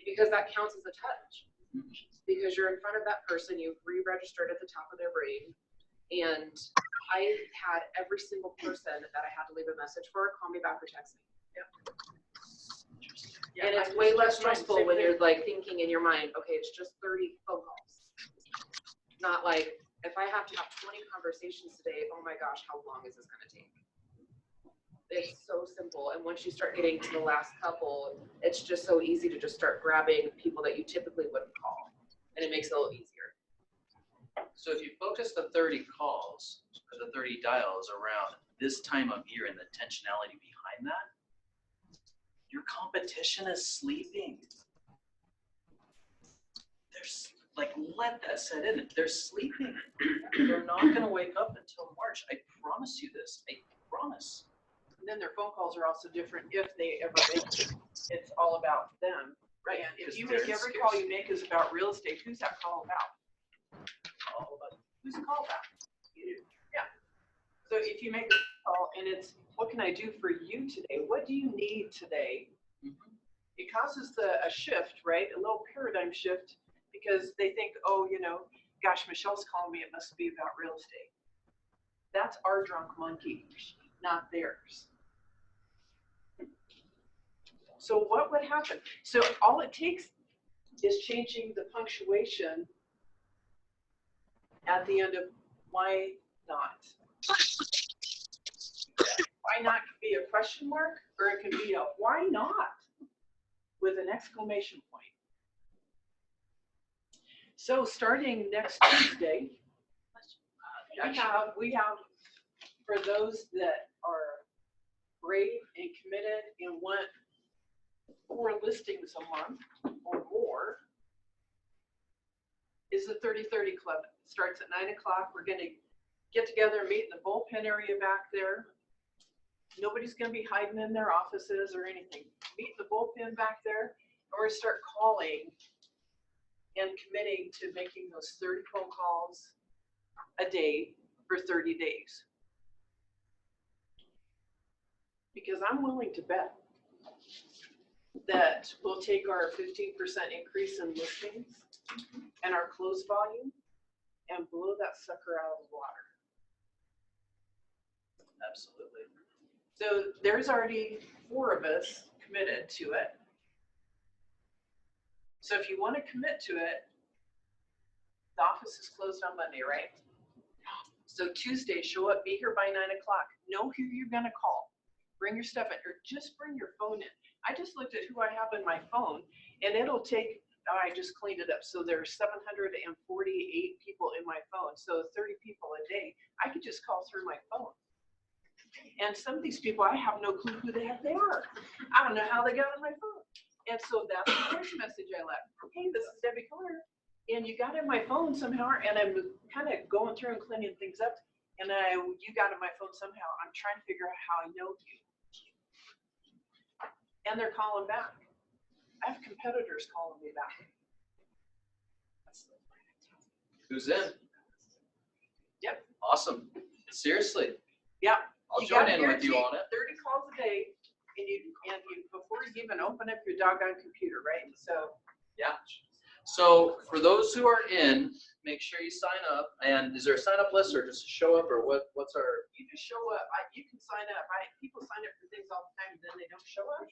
[SPEAKER 3] because that counts as a touch. Because you're in front of that person, you've re-registered at the top of their brain. And I had every single person that I had to leave a message for call me back or text me.
[SPEAKER 4] Yeah,
[SPEAKER 3] And it's way less stressful when you're like thinking in your mind, okay, it's just 30 phone calls. Not like, if I have to have 20 conversations today, oh my gosh, how long is this gonna take? It's so simple. And once you start getting to the last couple, it's just so easy to just start grabbing people that you typically wouldn't call. And it makes it a little easier.
[SPEAKER 1] So if you focus the 30 calls or the 30 dials around this time of year and the intentionality behind that, your competition is sleeping. There's like, let that set in. They're sleeping. They're not going to wake up until March. I promise you this. I promise.
[SPEAKER 4] And then their phone calls are also different if they ever make it. It's all about them. Right. And if you make every call you make is about real estate, who's that call about?
[SPEAKER 1] All about
[SPEAKER 4] Who's the call about? You. Yeah. So if you make a call and it's, what can I do for you today? What do you need today?
[SPEAKER 1] Mm-hmm.
[SPEAKER 4] It causes a shift, right? A little paradigm shift because they think, oh, you know, gosh, Michelle's calling me. It must be about real estate. That's our drunk monkey, not theirs. So what would happen? So all it takes is changing the punctuation at the end of why not. Why not can be a question mark, or it can be a why not with an exclamation point. So starting next Tuesday, we have for those that are brave and committed and want 4 listings a month or more, is the 30-30 Club. It starts at 9 o'clock. We're going to get together and meet in the bullpen area back there. Nobody's going to be hiding in their offices or anything. Meet in the bullpen back there, and we're going to start calling and committing to making those 30 phone calls a day for 30 days. Because I'm willing to bet that we'll take our 15% increase in listings and our close volume and blow that sucker out of the water.
[SPEAKER 1] Absolutely.
[SPEAKER 4] So there's already 4 of us committed to it. So if you want to commit to it, the office is closed on Monday, right? So Tuesday, show up, be here by 9 o'clock. Know who you're going to call. Bring your stuff in, or just bring your phone in. I just looked at who I have in my phone, and it'll take I just cleaned it up. So there's 748 people in my phone. So 30 people a day. I could just call through my phone. And some of these people, I have no clue who the heck they are. I don't know how they got on my phone. And so that's the voice message I left. Hey, this is Debbie Keller. And you got in my phone somehow, and I'm kind of going through and cleaning things up. And you got in my phone somehow. I'm trying to figure out how I know you. And they're calling back. I have competitors calling me back.
[SPEAKER 1] Who's in?
[SPEAKER 4] Yep.
[SPEAKER 1] Awesome. Seriously.
[SPEAKER 4] Yeah.
[SPEAKER 1] I'll join in with
[SPEAKER 4] guarantee
[SPEAKER 1] you on it.
[SPEAKER 4] 30 calls a day, and you before you even open up your doggone computer, right? So.
[SPEAKER 1] Yeah. So for those who are in, make sure you sign up. And is there a sign up list or just show up or what's our?
[SPEAKER 4] You just show up. You can sign up. People sign up for things all the time, and then they don't show up.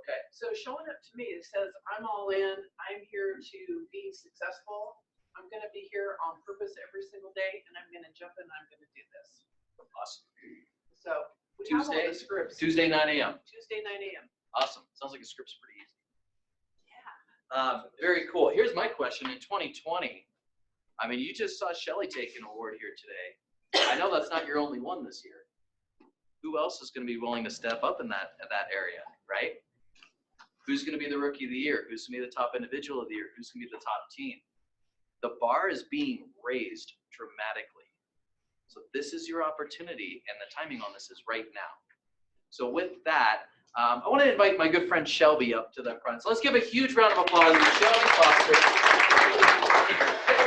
[SPEAKER 1] Okay.
[SPEAKER 4] So showing up to me, it says, I'm all in. I'm here to be successful. I'm going to be here on purpose every single day, and I'm going to jump in and I'm going to do this.
[SPEAKER 1] Awesome.
[SPEAKER 4] So we have all the scripts.
[SPEAKER 1] Tuesday 9 a.m.
[SPEAKER 4] Tuesday 9 a.m.
[SPEAKER 1] Awesome. Sounds like the script's pretty easy. Very cool. Here's my question. In 2020, I mean, you just saw Shelly take an award here today. I know that's not your only one this year. Who else is going to be willing to step up in that area, right? Who's going to be the rookie of the year? Who's going to be the top individual of the year? Who's going to be the top team? The bar is being raised dramatically. So this is your opportunity, and the timing on this is right now. So with that, I want to invite my good friend Shelby up to the front. So let's give a huge round of applause to Shelby Foster.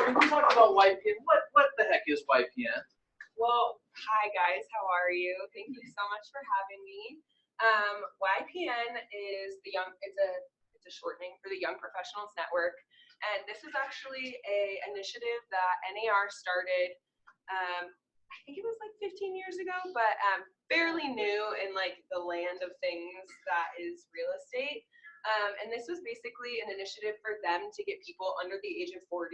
[SPEAKER 1] When we talk about YPN, what the heck is YPN?
[SPEAKER 14] Well, hi guys, how are you? Thank you so much for having me. YPN is it's a shortening for the Young Professionals Network, and this is actually a initiative that NAR started. I think it was like 15 years ago, but fairly new in like the land of things that is real estate. And this was basically an initiative for them to get people under the age of 40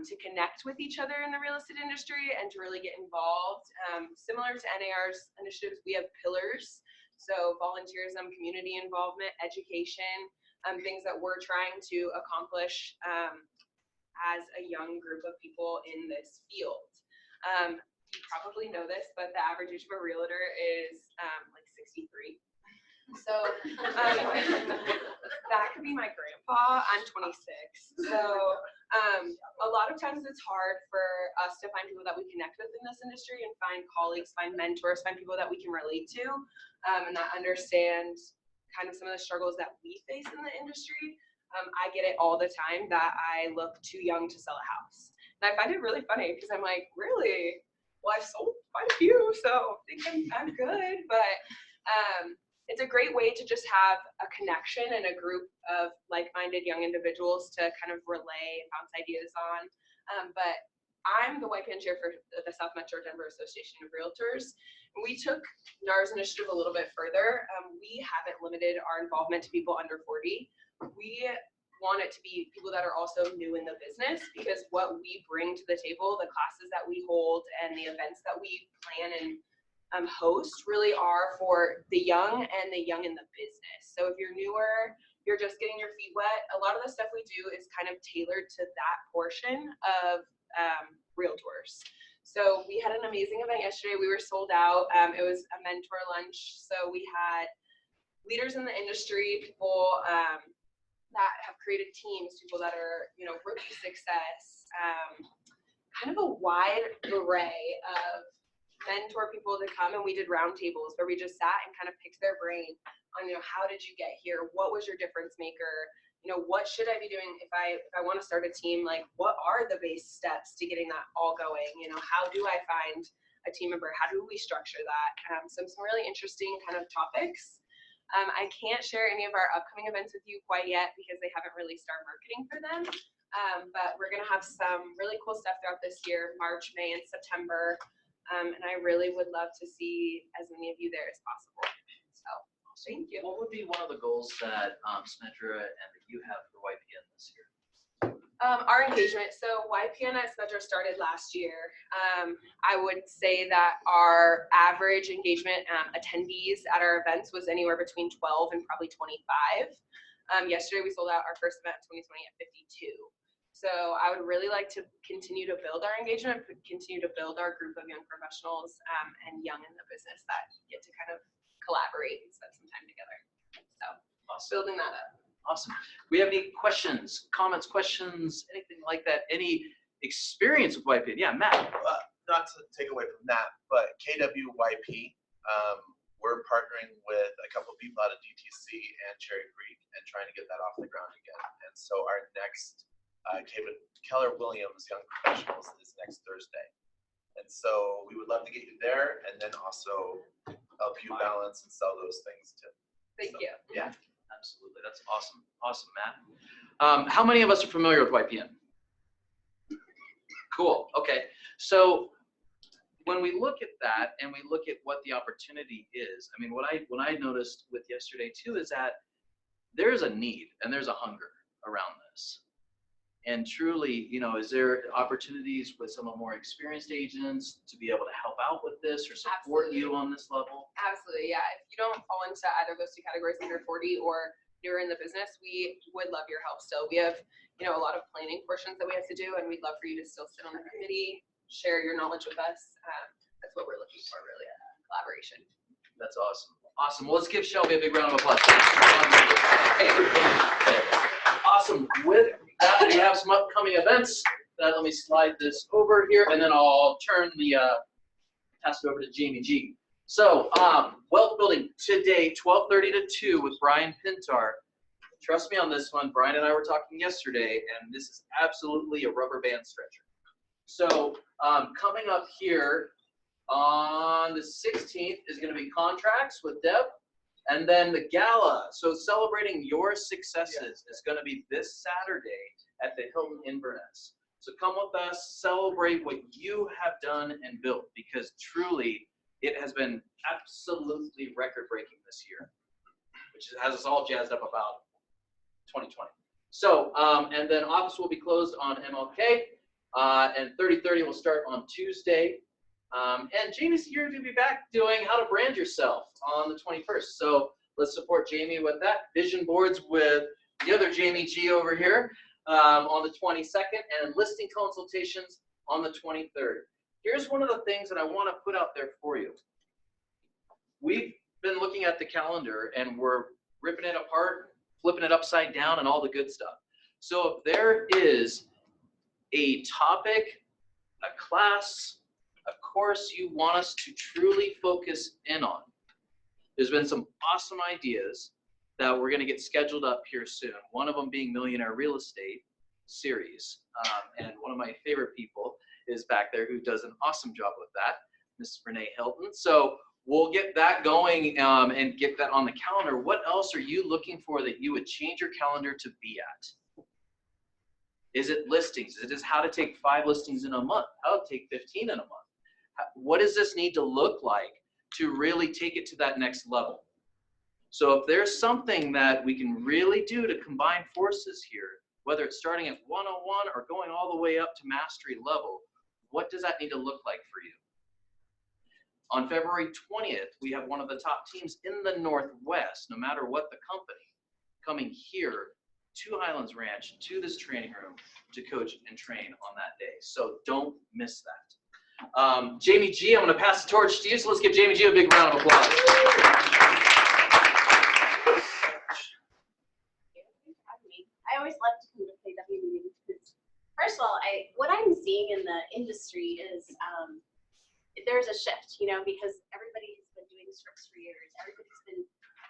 [SPEAKER 14] to connect with each other in the real estate industry and to really get involved. Similar to NAR's initiatives, we have pillars. So volunteerism, community involvement, education, things that we're trying to accomplish as a young group of people in this field. You probably know this, but the average age of a realtor is like 63. So that could be my grandpa. I'm 26. So a lot of times it's hard for us to find people that we connect with in this industry and find colleagues, find mentors, find people that we can relate to and that understand kind of some of the struggles that we face in the industry. I get it all the time that I look too young to sell a house. And I find it really funny because I'm like, really? Well, I've sold quite a few, so I think I'm good. But it's a great way to just have a connection and a group of like-minded young individuals to kind of relay and bounce ideas on. But I'm the YPN chair for the South Metro Denver Association of Realtors. We took NAR's initiative a little bit further. We haven't limited our involvement to people under 40. We want it to be people that are also new in the business, because what we bring to the table, the classes that we hold and the events that we plan and host really are for the young and the young in the business. So if you're newer, you're just getting your feet wet, a lot of the stuff we do is kind of tailored to that portion of realtors. So we had an amazing event yesterday. We were sold out. It was a mentor lunch. So we had leaders in the industry, people that have created teams, people that are, rookie success, kind of a wide array of mentor people to come. And we did roundtables where we just sat and kind of picked their brain on, how did you get here? What was your difference maker? What should I be doing if I want to start a team? Like, what are the base steps to getting that all going? How do I find a team member? How do we structure that? Some really interesting kind of topics. I can't share any of our upcoming events with you quite yet because they haven't really started marketing for them. But we're going to have some really cool stuff throughout this year, March, May, and September. And I really would love to see as many of you there as possible. So thank you.
[SPEAKER 1] What would be one of the goals that Smedra and that you have for YPN this year?
[SPEAKER 14] Our engagement. So YPN at Smedra started last year. I would say that our average engagement attendees at our events was anywhere between 12 and probably 25. Yesterday, we sold out our first event of 2020 at 52. So I would really like to continue to build our engagement, continue to build our group of young professionals and young in the business that get to kind of collaborate and spend some time together. So building that up.
[SPEAKER 1] Awesome. We have any questions, comments, questions, anything like that? Any experience with YP? Yeah, Matt.
[SPEAKER 2] Not to take away from that, but KWYP, we're partnering with a couple people out of DTC and Cherry Creek and trying to get that off the ground again. And so our next Keller Williams Young Professionals is next Thursday. And so we would love to get you there and then also help you balance and sell those things too.
[SPEAKER 14] Thank you.
[SPEAKER 2] Yeah.
[SPEAKER 1] Absolutely. That's awesome. Awesome, Matt. How many of us are familiar with YPN? Cool. Okay. So when we look at that and we look at what the opportunity is, I mean, what I noticed with yesterday too is that there's a need and there's a hunger around this. And truly, you know, is there opportunities with some of more experienced agents to be able to help out with this or support you on this level?
[SPEAKER 14] Absolutely, yeah. If you don't fall into either of those two categories, under 40 or newer in the business, we would love your help still. We have, you know, a lot of planning portions that we have to do, and we'd love for you to still sit on the committee, share your knowledge with us. That's what we're looking for, really, collaboration.
[SPEAKER 1] That's awesome. Awesome. Well, let's give Shelby a big round of applause. Awesome. With that, we have some upcoming events. Let me slide this over here, and then I'll turn the pass it over to Jamie G. So, wealth building today, 12:30 to 2 with Brian Pintar. Trust me on this one. Brian and I were talking yesterday, and this is absolutely a rubber band stretcher. So, coming up here on the 16th is going to be contracts with Deb. And then the gala, so celebrating your successes, is going to be this Saturday at the Hilton Inverness. So come with us, celebrate what you have done and built, because truly it has been absolutely record-breaking this year, which has us all jazzed up about 2020. So, and then office will be closed on MLK, and 30/30 will start on Tuesday. And Jamie's here to be back doing how to brand yourself on the 21st. So let's support Jamie with that. Vision boards with the other Jamie G over here on the 22nd, and listing consultations on the 23rd. Here's one of the things that I want to put out there for you. We've been looking at the calendar and we're ripping it apart, flipping it upside down, and all the good stuff. So if there is a topic, a class, a course you want us to truly focus in on, there's been some awesome ideas that we're going to get scheduled up here soon. One of them being Millionaire Real Estate series. And one of my favorite people is back there who does an awesome job with that, Miss Renee Hilton. So we'll get that going and get that on the calendar. What else are you looking for that you would change your calendar to be at? Is it listings? Is it how to take 5 listings in a month? How to take 15 in a month? What does this need to look like to really take it to that next level? So if there's something that we can really do to combine forces here, whether it's starting at 101 or going all the way up to mastery level, what does that need to look like for you? On February 20th, we have one of the top teams in the Northwest, no matter what the company, coming here to Highlands Ranch, to this training room, to coach and train on that day. So don't miss that. Jamie G, I'm going to pass the torch to you, so let's give Jamie G a big round of applause.
[SPEAKER 15] I always love to come to KW meetings because, first of all, what I'm seeing in the industry is there's a shift, you know, because everybody has been doing scripts for years. Everybody's been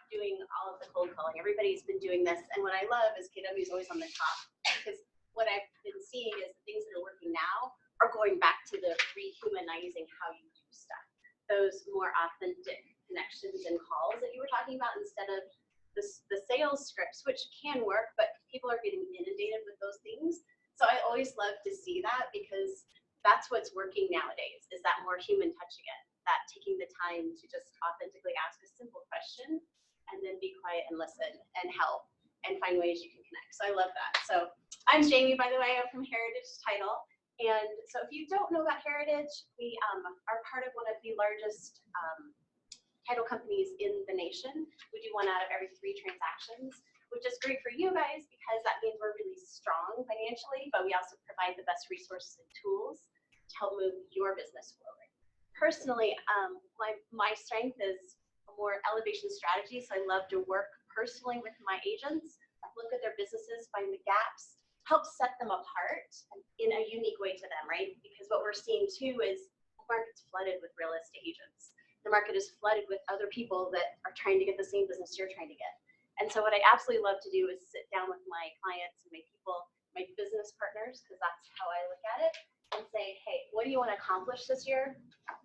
[SPEAKER 15] doing all of the cold calling. Everybody's been doing this. And what I love is KW is always on the top, because what I've been seeing is the things that are working now are going back to the rehumanizing how you do stuff. Those more authentic connections and calls that you were talking about, instead of the sales scripts, which can work, but people are getting inundated with those things. So I always love to see that, because that's what's working nowadays, is that more human touch again, that taking the time to just authentically ask a simple question and then be quiet and listen and help and find ways you can connect. So I love that. So I'm Jamie, by the way. I'm from Heritage Title. And so if you don't know about Heritage, we are part of one of the largest title companies in the nation. We do 1 out of every 3 transactions, which which is great for you guys because that means we're really strong financially, but we also provide the best resources and tools to help move your business forward. Personally, my strength is a more elevation strategy, so I love to work personally with my agents, look at their businesses, find the gaps, help set them apart in a unique way to them, right? Because what we're seeing too is the market's flooded with real estate agents. The market is flooded with other people that are trying to get the same business you're trying to get. And so what I absolutely love to do is sit down with my clients and my people, my business partners, because that's how I look at it, and say, hey, what do you want to accomplish this year?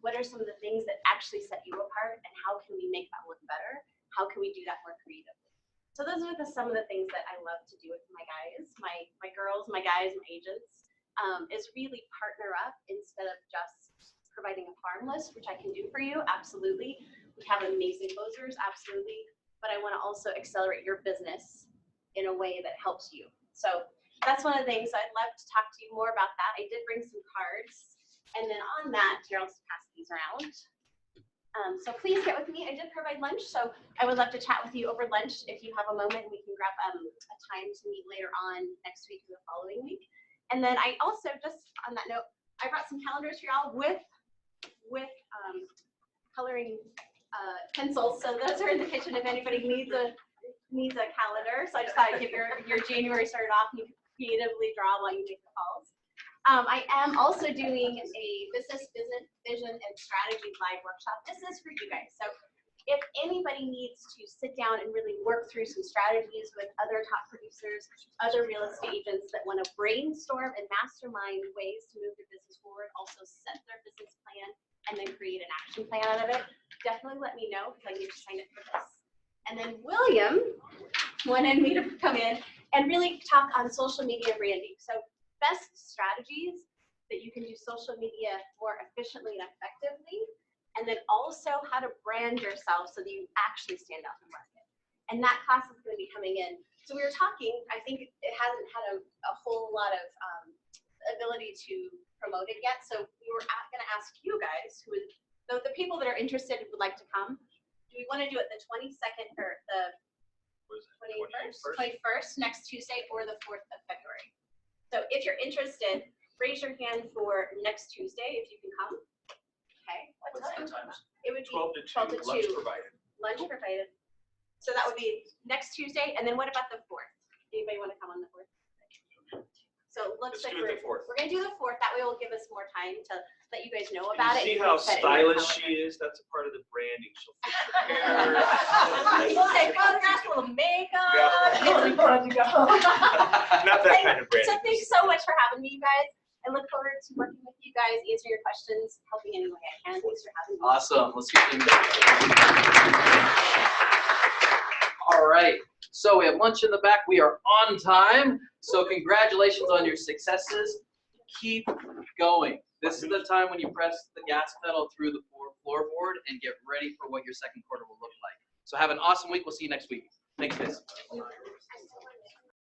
[SPEAKER 15] What are some of the things that actually set you apart, and how can we make that work better? How can we do that more creatively? So those are some of the things that I love to do with my guys, my girls, my guys, my agents, is really partner up instead of just providing a farm list, which I can do for you, absolutely. We have amazing closers, absolutely. But I want to also accelerate your business in a way that helps you. So that's one of the things I'd love to talk to you more about that. I did bring some cards. And then on that, Gerald's pass these around. So please get with me. I did provide lunch, so I would love to chat with you over lunch if you have a moment. We can grab a time to meet later on next week or the following week. And then I also, just on that note, I brought some calendars for y'all with coloring pencils. So those are in the kitchen if anybody needs a calendar. So I just thought I'd give your January started off and you can creatively draw while you make the calls. I am also doing a business vision and strategy live workshop. This is for you guys. So if anybody needs to sit down and really work through some strategies with other top producers, other real estate agents that want to brainstorm and mastermind ways to move their business forward, also set their business plan, and then create an action plan out of it, definitely let me know because I need to sign up for this. And then William wanted me to come in and really talk on social media branding. So best strategies that you can do social media more efficiently and effectively, and then also how to brand yourself so that you actually stand out in the market. And that class is going to be coming in. So we were talking, I think it hasn't had a whole lot of ability to promote it yet. So we were going to ask you guys, the people that are interested and would like to come, do we want to do it the 22nd or the 21st, next Tuesday, or the 4th of February? So if you're interested, raise your hand for next Tuesday if you can come. Okay. What time? It would be 12 to 2.
[SPEAKER 6] Lunch provided.
[SPEAKER 15] Lunch provided. So that would be next Tuesday. And then what about the 4th? Anybody want to come on the 4th? So it looks like we're going to do the 4th. That way it will give us more time to let you guys know about it.
[SPEAKER 6] See how stylish she is? That's a part of the branding. She'll fix her hair.
[SPEAKER 15] We'll take photographs, a little makeup.
[SPEAKER 6] Not that kind of branding.
[SPEAKER 15] So thanks so much for having me, you guys. I look forward to working with you guys, answering your questions, helping any way I can. Thanks for having me.
[SPEAKER 1] Awesome. Let's get things All right. So we have lunch in the back. We are on time. So congratulations on your successes. Keep going. This is the time when you press the gas pedal through the floorboard and get ready for what your second quarter will look like. So have an awesome week. We'll see you next week. Thanks, guys.